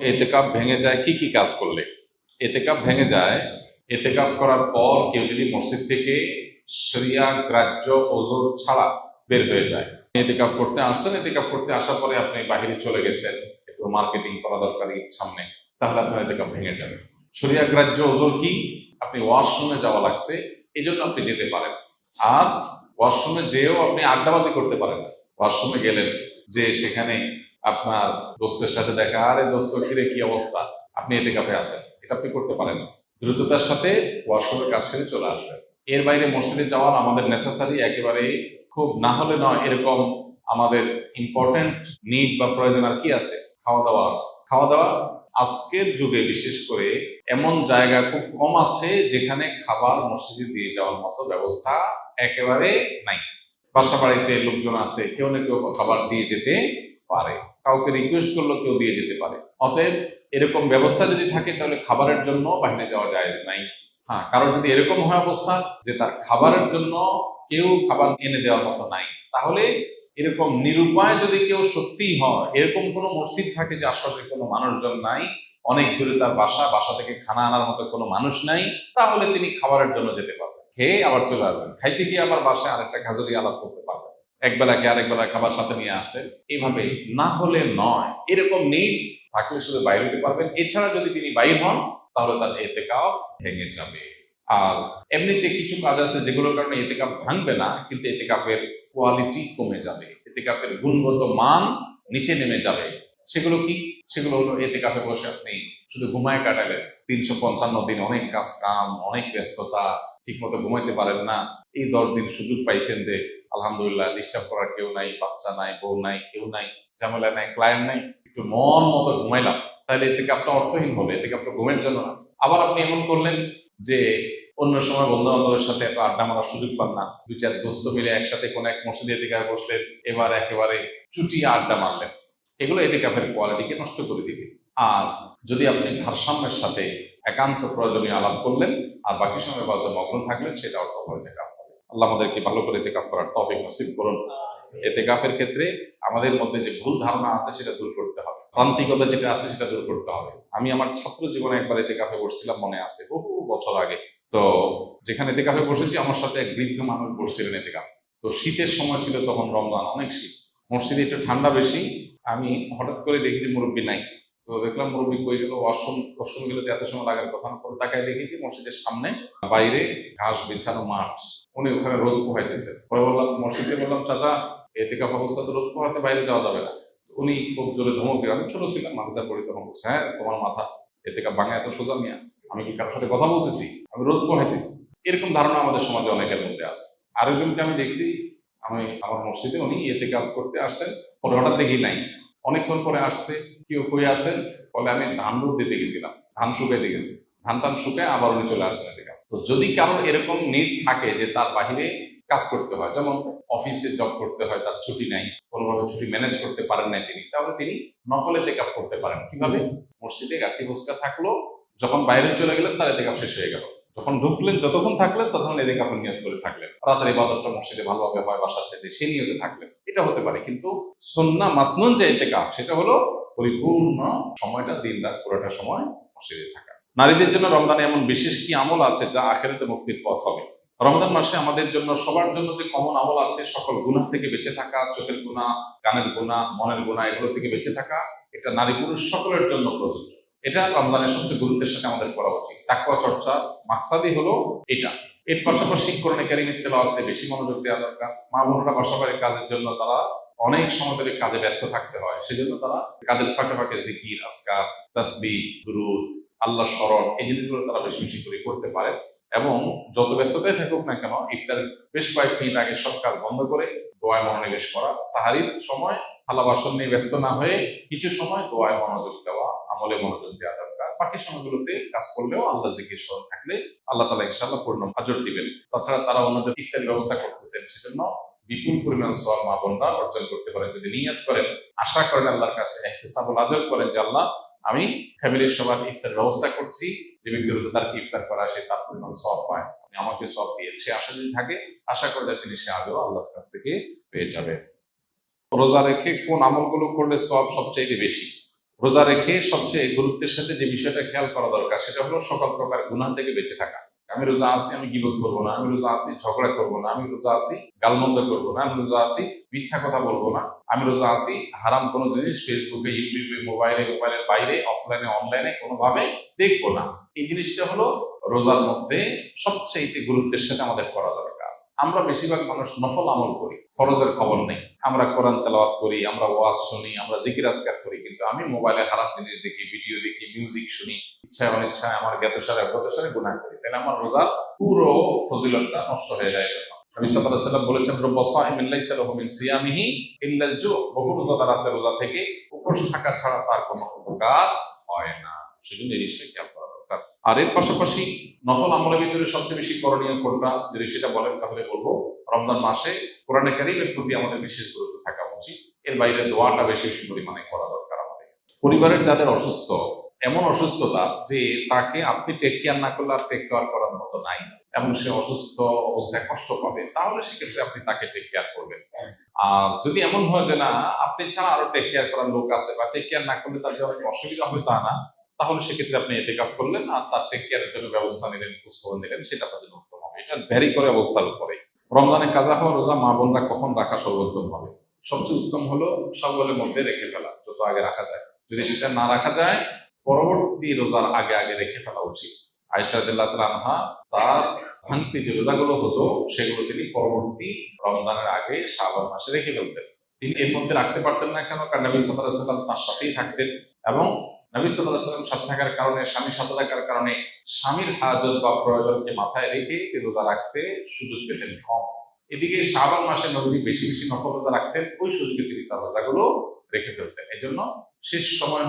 এতেকাফ ভেঙে যায় কি কি কাজ করলে? এতেকাফ ভেঙে যায় এতেকাফ করার পর কেউ যদি মসজিদ থেকে শরিয়া গ্রাহ্য ওযর ছাড়া বের হয়ে যায়। এতেকাফ করতে আসছেন, এতেকাফ করতে আসার পরে আপনি বাহিরে চলে গেছেন, একটু মার্কেটিং করা দরকার ঈদ সামনে, তাহলে আপনার এতেকাফ ভেঙে যাবে। শরিয়া গ্রাহ্য ওযর কি? আপনি ওয়াশরুমে যাওয়া লাগছে, এই জন্য আপনি যেতে পারেন। আর ওয়াশরুমে যেও আপনি আড্ডাবাজি করতে পারেন না। ওয়াশরুমে গেলেন, যে সেখানে আপনার দোস্তের সাথে দেখা, আরে দোস্ত কিরে কি অবস্থা, আপনি এতেকাফে আছেন, এটা আপনি করতে পারেন না। দ্রুততার সাথে ওয়াশরুমের কাজ সেরে চলে আসবেন। এর বাইরে মসজিদে যাওয়ার আমাদের নেসেসারি একেবারে খুব না হলে নয় এরকম আমাদের ইম্পর্টেন্ট নিড বা প্রয়োজন আর কি আছে? খাওয়া দাওয়া আছে। খাওয়া দাওয়া আজকের যুগে বিশেষ করে এমন জায়গা খুব কম আছে যেখানে খাবার মসজিদে দিয়ে যাওয়ার মতো ব্যবস্থা একেবারে নাই। বাসা বাড়িতে লোকজন আছে, কেউ না কেউ খাবার দিয়ে যেতে পারে, কাউকে রিকোয়েস্ট করলেও কেউ দিয়ে যেতে পারে। অতএব এরকম ব্যবস্থা যদি থাকে তাহলে খাবারের জন্য বাইরে যাওয়া জায়েজ নাই। হ্যাঁ, কারণ যদি এরকম হয় অবস্থা যে তার খাবারের জন্য কেউ খাবার এনে দেওয়ার মতো নাই, তাহলে এরকম নিরুপায় যদি কেউ সত্যিই হয়, এরকম কোনো মসজিদ থাকে যে আশপাশে কোনো মানুষজন নাই, অনেক দূরে তার বাসা, বাসা থেকে খানা আনার মতো কোনো মানুষ নাই, তাহলে তিনি খাবারের জন্য যেতে পারবেন, খেয়ে আবার চলে আসবেন, খাইতে গিয়ে আবার বাসায় আরেকটা খাজুরি আলাপ করতে পারবেন, এক বেলাকে আরেক বেলা খাবার সাথে নিয়ে আসলেন। এইভাবে না হলে নয়, এরকম নিড থাকলে শুধু বাইরে হতে পারবেন। এছাড়া যদি তিনি বাইর হন তাহলে তার এতেকাফ ভেঙে যাবে। আর এমনিতে কিছু কাজ আছে যেগুলোর কারণে এতেকাফ ভাঙবে না, কিন্তু এতেকাফের কোয়ালিটি কমে যাবে, এতেকাফের গুণগত মান নিচে নেমে যাবে। সেগুলো কি? সেগুলো হলো এতেকাফে বসে আপনি শুধু ঘুমায় কাটালেন, 355 দিন অনেক কাজ কাম, অনেক ব্যস্ততা, ঠিক মতো ঘুমাইতে পারেন না। এই 10 দিন সুযোগ পাইছেন যে আলহামদুলিল্লাহ ডিস্টার্ব করার কেউ নাই, বাচ্চা নাই, বউ নাই, কেউ নাই, ঝামেলা নাই, ক্লায়েন্ট নাই, একটু মন মতো ঘুমাইলাম, তাহলে এতেকাফটা অর্থহীন হবে, এতেকাফটা ঘুমের জন্য না। আবার আপনি এমন করলেন যে অন্য সময় বন্ধু বান্ধবের সাথে এত আড্ডা মারার সুযোগ পান না, 2-4 দোস্ত মিলে একসাথে কোন এক মসজিদে এতেকাফে বসলেন, এবার একেবারে চুটিয়ে আড্ডা মারলেন, এগুলো এতেকাফের কোয়ালিটিকে নষ্ট করে দিবে। আর যদি আপনি ভারসাম্যের সাথে একান্ত প্রয়োজনীয় আলাপ করলেন আর বাকি সময় বাদে মগ্ন থাকলেন, সেটা অর্থ এতেকাফ হবে। আল্লাহ আমাদেরকে ভালো করে এতেকাফ করার তৌফিক নসিব করুন। এতেকাফের ক্ষেত্রে আমাদের মধ্যে যে ভুল ধারণা আছে সেটা দূর করতে হবে, প্রান্তিকতা যেটা আছে সেটা দূর করতে হবে। আমি আমার ছাত্র জীবনে একবার এতেকাফে বসছিলাম, মনে আছে, বহু বছর আগে। তো যেখানে এতেকাফে বসেছি আমার সাথে এক বৃদ্ধ মানুষ বসছিলেন এতেকাফে। তো শীতের সময় ছিল, তখন রমজান, অনেক শীত, মসজিদে একটু ঠান্ডা বেশি। আমি হঠাৎ করে দেখি যে মুরব্বী নাই। তো দেখলাম মুরব্বী কই গেল, ওয়াশরুম গেলে তো এত সময় লাগার কথা না। পরে তাকায় দেখি যে মসজিদের সামনে বাইরে ঘাস বিছানো মাঠ, উনি ওখানে রোদ পোহাইতেছেন। পরে বললাম, মসজিদে বললাম, চাচা এতেকাফ অবস্থা তো রোদ পোহাতে বাইরে যাওয়া যাবে না। উনি খুব জোরে ধমক দিলেন। আমি ছোট ছিলাম, মাদ্রাসা পড়ি তখন। বলছে, হ্যাঁ তোমার মাথা, এতেকাফ ভাঙা এত সোজা মিয়া? আমি কি কারোর সাথে কথা বলতেছি? আমি রোদ পোহাইতেছি। এরকম ধারণা আমাদের সমাজে অনেকের মধ্যে আছে। আরেকজনকে আমি দেখছি, আমি আমার মসজিদে, উনি এতেকাফ করতে আসছেন, পরে হঠাৎ দেখি নাই, অনেকক্ষণ পরে আসছে, কেউ কই আছেন? বলে আমি ধান রোদ দিতে গেছিলাম, ধান শুকাইতে গেছি। ধান টান শুকায় আবার উনি চলে আসছেন এতেকাফ। তো যদি কারোর এরকম নিড থাকে যে তার বাহিরে কাজ করতে হয়, যেমন অফিসে জব করতে হয়, তার ছুটি নাই, কোনোভাবে ছুটি ম্যানেজ করতে পারেন না তিনি, তাহলে তিনি নফল এতেকাফ করতে পারেন। কিভাবে? মসজিদে গাঠি বসকা থাকলো, যখন বাইরে চলে গেলেন তার এতেকাফ শেষ হয়ে গেল, যখন ঢুকলেন যতক্ষণ থাকলেন তখন এতেকাফ নিয়ত করে থাকলেন, রাতের ইবাদতটা মসজিদে ভালোভাবে হয় বাসার চাইতে, সে নিয়তে থাকলেন, এটা হতে পারে। কিন্তু সুন্নাহ মাসনুন যে এতেকাফ, সেটা হলো পরিপূর্ণ সময়টা, দিন রাত পুরোটা সময় মসজিদে থাকা। নারীদের জন্য রমজানে এমন বিশেষ কি আমল আছে যা আখিরাতে মুক্তির পথ হবে? রমজান মাসে আমাদের জন্য, সবার জন্য যে কমন আমল আছে, সকল গুনাহ থেকে বেঁচে থাকা, চোখের গুনাহ, কানের গুনাহ, মনের গুনাহ, এগুলো থেকে বেঁচে থাকা, এটা নারী পুরুষ সকলের জন্য প্রযোজ্য। এটা রমজানের সবচেয়ে গুরুত্বের সাথে আমাদের করা উচিত। তাকওয়া চর্চা মাকসাদই হলো এটা। এর পাশাপাশি কোরআনে কারীমের তেলাওয়াতে বেশি মনোযোগ দেওয়া দরকার। মা বোনরা বাসা বাড়ির কাজের জন্য তারা অনেক সময় ধরে কাজে ব্যস্ত থাকতে হয়, সেজন্য তারা কাজের ফাঁকে ফাঁকে জিকির, আজকার, তাসবিহ, দুরূদ, আল্লাহর স্মরণ, এই জিনিসগুলো তারা বেশি বেশি করে করতে পারে। এবং যত ব্যস্ততায় থাকুক না কেন, ইফতারের বেশ কয়েক মিনিট আগে সব কাজ বন্ধ করে দোয়ায় মনোনিবেশ করা, সাহারির সময় থালা বাসন নিয়ে ব্যস্ত না হয়ে কিছু সময় দোয়ায় মনোযোগ দেওয়া, আমলে মনোযোগ দেওয়া দরকার। বাকি সময়গুলোতে কাজ করলেও আল্লাহ জিকির স্মরণ থাকলে আল্লাহ তাআলা ইনশাআল্লাহ পূর্ণ আজর দিবেন। তাছাড়া তারা অন্যদের ইফতারের ব্যবস্থা করতেছেন, সেজন্য বিপুল পরিমাণ সওয়াব মা বোনরা অর্জন করতে পারেন যদি নিয়ত করেন, আশা করেন আল্লাহর কাছে, ইহতিসাবুল আজর করেন যে আল্লাহ, আমি ফ্যামিলির সবার ইফতার ব্যবস্থা করছি, যে ব্যক্তি রোজাদারকে ইফতার করা, সে তার পরিমাণ সওয়াব পায়, আপনি আমাকে সওয়াব দিয়ে, সে আশা যদি থাকে, আশা করে যে তিনি সে আজও আল্লাহর কাছ থেকে পেয়ে যাবে। রোজা রেখে কোন আমলগুলো করলে সওয়াব সবচেয়ে বেশি? রোজা রেখে সবচেয়ে গুরুত্বের সাথে যে বিষয়টা খেয়াল করা দরকার সেটা হলো সকল প্রকার গুনাহ থেকে বেঁচে থাকা। আমি রোজা আছি, আমি গীবত করবো না, আমি রোজা আছি ঝগড়া করবো না, আমি রোজা আছি গালমন্দ করবো না, আমি রোজা আছি মিথ্যা কথা বলবো না, আমি রোজা আছি হারাম কোনো জিনিস ফেসবুকে, ইউটিউবে, মোবাইলের বাইরে, অফলাইনে, অনলাইনে কোনোভাবে দেখবো না। এই জিনিসটা হলো রোজার মধ্যে সবচেয়ে গুরুত্বের সাথে আমাদের করা দরকার। আমরা বেশিরভাগ মানুষ নফল আমল করি, ফরজের খবর নেই। আমরা কোরআন তেলাওয়াত করি, আমরা ওয়াজ শুনি, আমরা জিকির আজকার করি, কিন্তু আমি মোবাইলে হারাম জিনিস দেখি, ভিডিও দেখি, মিউজিক শুনি, ইচ্ছায় অনিচ্ছায় আমার জ্ঞাতসারে গুনাহ করি, তাহলে আমার রোজার পুরো ফজিলতটা নষ্ট হয়ে যায়। নবী সাল্লাল্লাহু আলাইহি ওয়াসাল্লাম বলেছেন, রব্বা সাইমিন লাইসা লাহু মিন সিয়ামিহি ইল্লাল জু, বহু রোজাদার আছে রোজা থেকে উপোস থাকা ছাড়া তার কোনো উপকার হয় না। সেজন্য এই জিনিসটা খেয়াল করা দরকার। আর এর পাশাপাশি নফল আমলের ভিতরে সবচেয়ে বেশি করণীয় কোনটা, যদি সেটা বলেন তাহলে বলবো রমজান মাসে কোরআনে কারীমের প্রতি আমাদের বিশেষ গুরুত্ব থাকা উচিত। এর বাইরে দোয়াটা বেশি বেশি পরিমাণে করা দরকার আমাদের। পরিবারের যাদের অসুস্থ, এমন অসুস্থতা যে তাকে আপনি টেক কেয়ার না করলে আর টেক কেয়ার করার মতো নাই, এবং সে অসুস্থ অবস্থায় কষ্ট পাবে, তাহলে সেক্ষেত্রে আপনি তাকে টেক কেয়ার করবেন। আর যদি এমন হয় যে না আপনি ছাড়া আরো টেক কেয়ার করার লোক আছে, বা টেক কেয়ার না করলে তার যে অনেক অসুবিধা হবে তা না, তাহলে সেক্ষেত্রে আপনি এতেকাফ করলেন আর তার টেক কেয়ারের জন্য ব্যবস্থা নিলেন, খোঁজখবর নিলেন, সেটা আপনার জন্য উত্তম হবে। এটা ভ্যারি করে অবস্থার উপরে। রমজানে কাজা হওয়া রোজা মা বোনরা কখন রাখা সর্বোত্তম হবে? সবচেয়ে উত্তম হলো সওয়ালের মধ্যে রেখে ফেলা, যত আগে রাখা যায়। যদি সেটা না রাখা যায়, পরবর্তী রোজার আগে আগে রেখে ফেলা উচিত। আয়েশা রাদিয়াল্লাহু তাআলা আনহা তার ভাঙতি যে রোজাগুলো হতো সেগুলো তিনি পরবর্তী রমজানের আগে শাবান মাসে রেখে ফেলতেন। তিনি এর মধ্যে রাখতে পারতেন না কেন? কারণ নবী সাল্লাল্লাহু আলাইহি ওয়াসাল্লাম তার সাথেই থাকতেন, এবং নবী সাল্লাল্লাহু আলাইহি ওয়াসাল্লাম সাথে থাকার কারণে, স্বামীর সাথে থাকার কারণে স্বামীর হাজত বা প্রয়োজনকে মাথায় রেখে রোজা রাখতে সুযোগ পেতেন কম। এদিকে শাবান মাসে নবী বেশি বেশি নফল রোজা রাখতেন, ওই সুযোগে তিনি তার রোজাগুলো রেখে ফেলতেন। এই জন্য শেষ সময়